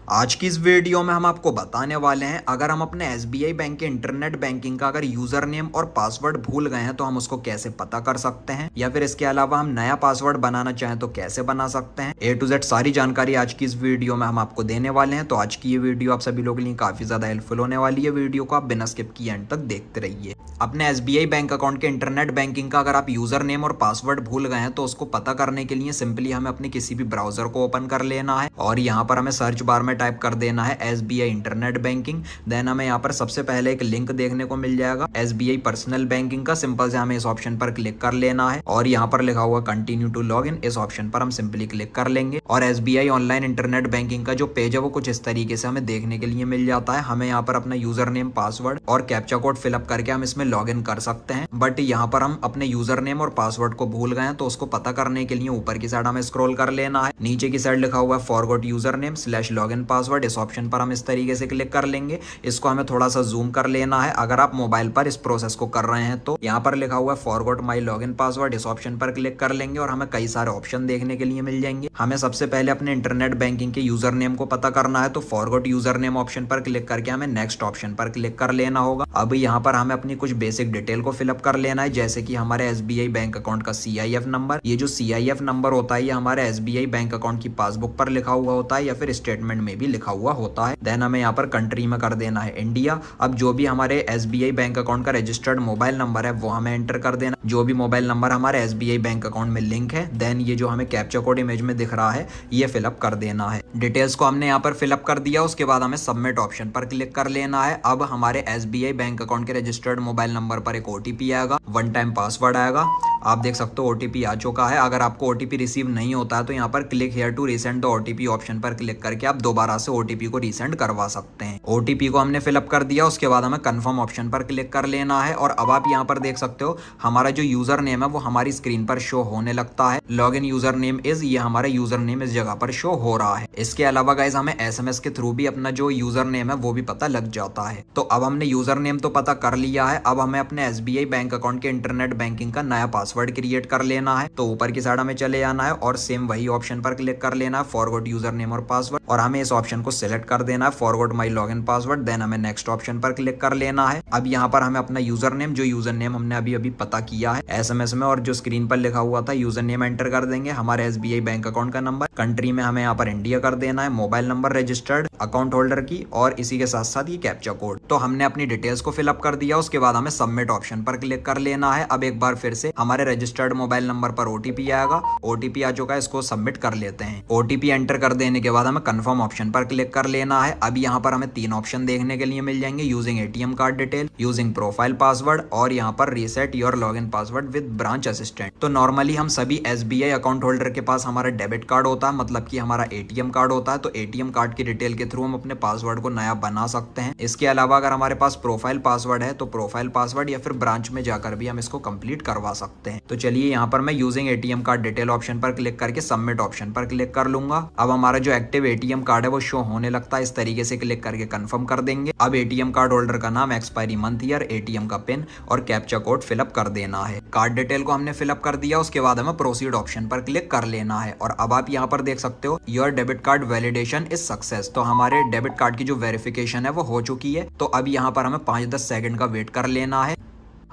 आज की इस वीडियो में हम आपको बताने वाले हैं अगर हम अपने SBI बैंक के इंटरनेट बैंकिंग का अगर यूजर नेम और पासवर्ड भूल गए हैं तो हम उसको कैसे पता कर सकते हैं, या फिर इसके अलावा हम नया पासवर्ड बनाना चाहें तो कैसे बना सकते हैं। A to Z सारी जानकारी आज की इस वीडियो में हम आपको देने वाले हैं। तो आज की ये वीडियो आप सभी लोगों के लिए काफी ज्यादा हेल्पफुल होने वाली है। वीडियो को आप बिना स्किप किए एंड तक देखते रहिए। अपने SBI बैंक अकाउंट के इंटरनेट बैंकिंग का अगर आप यूजर नेम और पासवर्ड भूल गए हैं तो उसको पता करने के लिए सिंपली हमें अपने किसी भी ब्राउजर को ओपन कर लेना है और यहाँ पर हमें सर्च बार में टाइप कर देना है SBI इंटरनेट बैंकिंग। देन हमें यहाँ पर सबसे पहले एक लिंक देखने को मिल जाएगा SBI पर्सनल बैंकिंग का। सिंपल से हमें इस ऑप्शन पर क्लिक कर लेना है और यहाँ पर लिखा हुआ कंटिन्यू टू लॉग इन, इस ऑप्शन पर हम सिंपली क्लिक कर लेंगे और SBI ऑनलाइन इंटरनेट बैंकिंग का जो पेज है वो कुछ इस तरीके से हमें देखने के लिए मिल जाता है। हमें यहाँ पर अपना यूजर नेम, पासवर्ड और कैप्चा कोड फिलअप करके हम इसमें लॉग इन कर सकते हैं। बट यहाँ पर हम अपने यूजर नेम और पासवर्ड को भूल गए हैं तो उसको पता करने के लिए ऊपर की साइड हमें स्क्रॉल कर लेना है। नीचे की साइड लिखा हुआ है forgot user name / login password, इस ऑप्शन पर हम इस तरीके से क्लिक कर लेंगे। इसको हमें थोड़ा सा जूम कर लेना है। अगर आप मोबाइल पर इस प्रोसेस को कर रहे हैं तो यहाँ पर लिखा हुआ है फॉरगॉट माई लॉगिन पासवर्ड, इस ऑप्शन पर क्लिक कर लेंगे और हमें कई सारे ऑप्शन देखने के लिए मिल जाएंगे। हमें सबसे पहले अपने इंटरनेट बैंकिंग के यूजर नेम को पता करना है तो फॉरगॉट यूजर नेम ऑप्शन पर क्लिक करके हमें नेक्स्ट ऑप्शन पर क्लिक कर लेना होगा। अब यहाँ पर हमें अपनी कुछ बेसिक डिटेल को फिलअप कर लेना है, जैसे कि हमारे SBI बैंक अकाउंट का CIF नंबर। ये जो CIF नंबर होता है ये हमारे SBI बैंक अकाउंट की पासबुक पर लिखा हुआ होता है या फिर स्टेटमेंट में भी लिखा हुआ होता है। देन हमें यहाँ पर कंट्री में कर देना है इंडिया। अब जो भी हमारे SBI बैंक अकाउंट का रजिस्टर्ड मोबाइल नंबर है वो हमें एंटर कर देना, जो भी मोबाइल नंबर हमारे SBI बैंक अकाउंट में लिंक है। देन ये जो हमें कैप्चा कोड इमेज में दिख रहा है ये फिलअप कर देना है। डिटेल्स को हमने यहाँ पर फिलअप कर दिया, उसके बाद हमें सबमिट ऑप्शन पर क्लिक कर लेना है। अब हमारे SBI बैंक अकाउंट के रजिस्टर्ड मोबाइल नंबर पर एक OTP आएगा, 1 टाइम पासवर्ड आएगा। आप देख सकते हो OTP आ चुका है। अगर आपको OTP रिसीव नहीं होता है तो यहाँ पर click here to resend the OTP option पर क्लिक करके आप दोबारा से OTP को रीसेंड करवा सकते हैं। OTP को हमने फिलअप कर दिया, उसके बाद हमें कंफर्म ऑप्शन पर क्लिक कर लेना है और अब आप यहाँ पर देख सकते हो हमारा जो यूजर नेम है वो हमारी स्क्रीन पर शो होने लगता है। Log in user name is, ये हमारा यूजर नेम इस जगह पर शो हो रहा है। इसके अलावा गाइज हमें SMS के थ्रू भी अपना जो यूजर नेम है वो भी पता लग जाता है। तो अब हमने यूजर नेम तो पता कर लिया है, अब हमें अपने SBI बैंक अकाउंट के इंटरनेट बैंकिंग का नया पासवर्ड क्रिएट कर लेना है। तो ऊपर की साइड हमें चले जाना है और सेम वही ऑप्शन पर क्लिक कर लेना है फॉरगॉट यूजर नेम और पासवर्ड, और हमें इस ऑप्शन को सिलेक्ट कर देना है फॉरगॉट माई लॉगिन पासवर्ड। देन हमें नेक्स्ट ऑप्शन पर क्लिक कर लेना है। अब यहाँ पर हमें अपना यूजर नेम, जो यूजर नेम हमने अभी पता किया है SMS में और जो स्क्रीन पर लिखा हुआ था यूजर नेम एंटर कर देंगे, हमारे SBI बैंक अकाउंट का नंबर, कंट्री में हमें यहाँ पर इंडिया कर देना है, mobile number registered account holder की, और इसी के साथ साथ ये कैप्चा कोड। तो हमने अपनी डिटेल्स को फिलअप कर दिया, उसके बाद हमें सबमिट ऑप्शन पर क्लिक कर लेना है। अब एक बार फिर से हमारे रजिस्टर्ड मोबाइल नंबर पर OTP आएगा, OTP आ चुका है, इसको सबमिट कर लेते हैं। OTP एंटर कर देने के बाद हमें कंफर्म ऑप्शन पर क्लिक कर लेना है। अब यहाँ पर हमें 3 ऑप्शन देखने के लिए मिल जाएंगे, using ATM card detail, using profile password और यहाँ पर reset your login password with branch assistant. तो नॉर्मली हम सभी SBI अकाउंट होल्डर के पास हमारा डेबिट कार्ड होता है, मतलब कि हमारा ATM कार्ड होता है। तो ATM कार्ड की डिटेल के थ्रू हम अपने पासवर्ड को नया बना सकते हैं। इसके अलावा अगर हमारे पास प्रोफाइल पासवर्ड है तो प्रोफाइल पासवर्ड या फिर ब्रांच में जाकर भी हम इसको कंप्लीट करवा सकते हैं। तो चलिए यहाँ पर मैं using ATM card detail option पर क्लिक करके सबमिट ऑप्शन पर क्लिक कर लूंगा। अब हमारा जो एक्टिव ATM कार्ड है वो शो होने लगता है, इस तरीके से क्लिक करके कंफर्म कर देंगे। अब ATM कार्ड होल्डर का नाम, एक्सपायरी मंथ ईयर, ATM का पिन और कैप्चा कोड फिलअप कर देना है। कार्ड डिटेल को हमने फिलअप कर दिया, उसके बाद हमें प्रोसीड ऑप्शन पर क्लिक कर लेना है और अब आप यहाँ पर देख सकते हो your debit card validation is success. तो हमारे डेबिट कार्ड की जो वेरिफिकेशन है वो हो चुकी है। तो अब यहाँ पर हमें 5-10 सेकंड का वेट कर लेना है।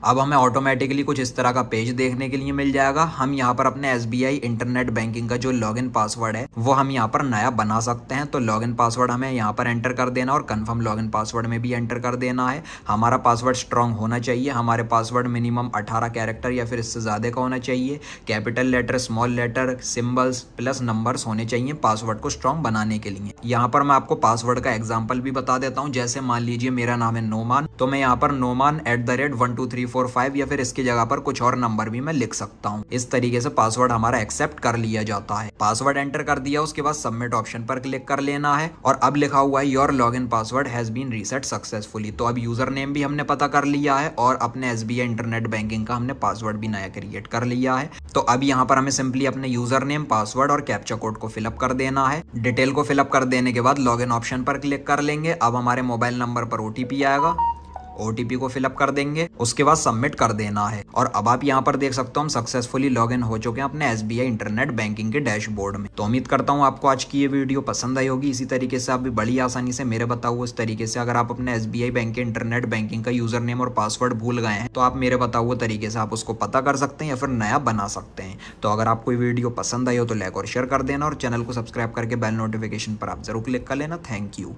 अब हमें ऑटोमेटिकली कुछ इस तरह का पेज देखने के लिए मिल जाएगा। हम यहाँ पर अपने SBI इंटरनेट बैंकिंग का जो लॉगिन पासवर्ड है वो हम यहाँ पर नया बना सकते हैं। तो लॉगिन पासवर्ड हमें यहाँ पर एंटर कर देना और कंफर्म लॉगिन पासवर्ड में भी एंटर कर देना है। हमारा पासवर्ड स्ट्रांग होना चाहिए, हमारे पासवर्ड मिनिमम 18 कैरेक्टर या फिर इससे ज़्यादा का होना चाहिए। Capital letter, small letter, symbols plus numbers होने चाहिए पासवर्ड को स्ट्रांग बनाने के लिए। यहाँ पर मैं आपको पासवर्ड का एग्जाम्पल भी बता देता हूँ। जैसे मान लीजिए मेरा नाम है नोमान, तो मैं यहाँ पर नोमान @12345 या फिर इसकी जगह पर कुछ और नंबर भी मैं लिख सकता हूँ। इस तरीके से पासवर्ड हमारा एक्सेप्ट कर लिया जाता है। पासवर्ड एंटर कर दिया, उसके बाद सबमिट ऑप्शन पर क्लिक कर लेना है और अब लिखा हुआ है your login password has been reset successfully. तो अब यूजर नेम भी हमने पता कर लिया है और अपने SBI इंटरनेट बैंकिंग का हमने पासवर्ड भी नया क्रिएट कर लिया है। तो अब यहाँ पर हमें सिंपली अपने यूजर नेम, पासवर्ड और कैप्चा कोड को फिलअप कर देना है। डिटेल को फिलअप कर देने के बाद लॉगिन ऑप्शन पर क्लिक कर लेंगे। अब हमारे मोबाइल नंबर पर OTP आएगा OTP को फिलअप कर देंगे, उसके बाद सबमिट कर देना है। और अब आप यहाँ पर देख सकते हो हम सक्सेसफुली लॉगिन हो चुके हैं अपने SBI इंटरनेट बैंकिंग के डैशबोर्ड में। तो उम्मीद करता हूँ आपको आज की ये वीडियो पसंद आई होगी। इसी तरीके से आप भी बड़ी आसानी से मेरे बताओ उस तरीके से अगर आप अपने SBI बैंक के इंटरनेट बैंकिंग का यूजर नेम और पासवर्ड भूल गए हैं तो आप मेरे बताओ वो तरीके से आप उसको पता कर सकते हैं या फिर नया बना सकते हैं। तो अगर आपको ये वीडियो पसंद आई हो तो लाइक और शेयर कर देना और चैनल को सब्सक्राइब करके बेल नोटिफिकेशन पर आप जरूर क्लिक कर लेना। Thank you.